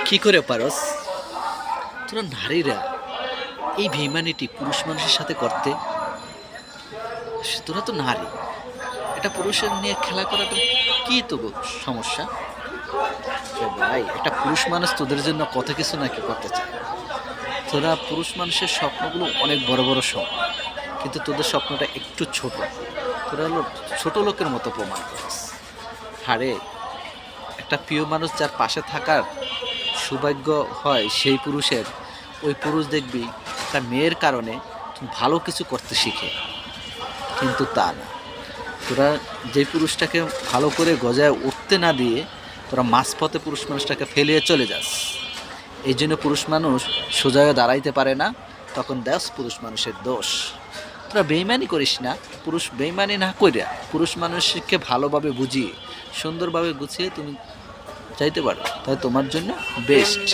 কি করে পারস তোরা নারীরা এই বেইমানিটি পুরুষ মানুষের সাথে করতে? তোরা তো নারী, এটা পুরুষের নিয়ে খেলা করাটা কি তো সমস্যা? ভাই, একটা পুরুষ মানুষ তোদের জন্য কত কিছু নাকি করতে চায়। তোরা পুরুষ মানুষের স্বপ্নগুলো অনেক বড় বড় স্বপ্ন, কিন্তু তোদের স্বপ্নটা একটু ছোট। তোরা হলো ছোট লোকের মতো প্রমাণ করিস। হারে, একটা প্রিয় মানুষ যার পাশে থাকার সৌভাগ্য হয় সেই পুরুষের, ওই পুরুষ দেখবি তার মেয়ের কারণে ভালো কিছু করতে শিখে। কিন্তু তা না, তোরা যে পুরুষটাকে ভালো করে গজায় উঠতে না দিয়ে তোরা মাঝপথে পুরুষ মানুষটাকে ফেলিয়ে চলে যাস। এই জন্য পুরুষ মানুষ সোজা হয়ে দাঁড়াইতে পারে না, তখন দেখ পুরুষ মানুষের দোষ। তোরা বেইমানি করিস না, পুরুষ বেইমানি না করিয়া পুরুষ মানুষকে ভালোভাবে বুঝিয়ে সুন্দরভাবে গুছিয়ে তুমি চাইতে পারো, তাই তোমার জন্য বেস্ট।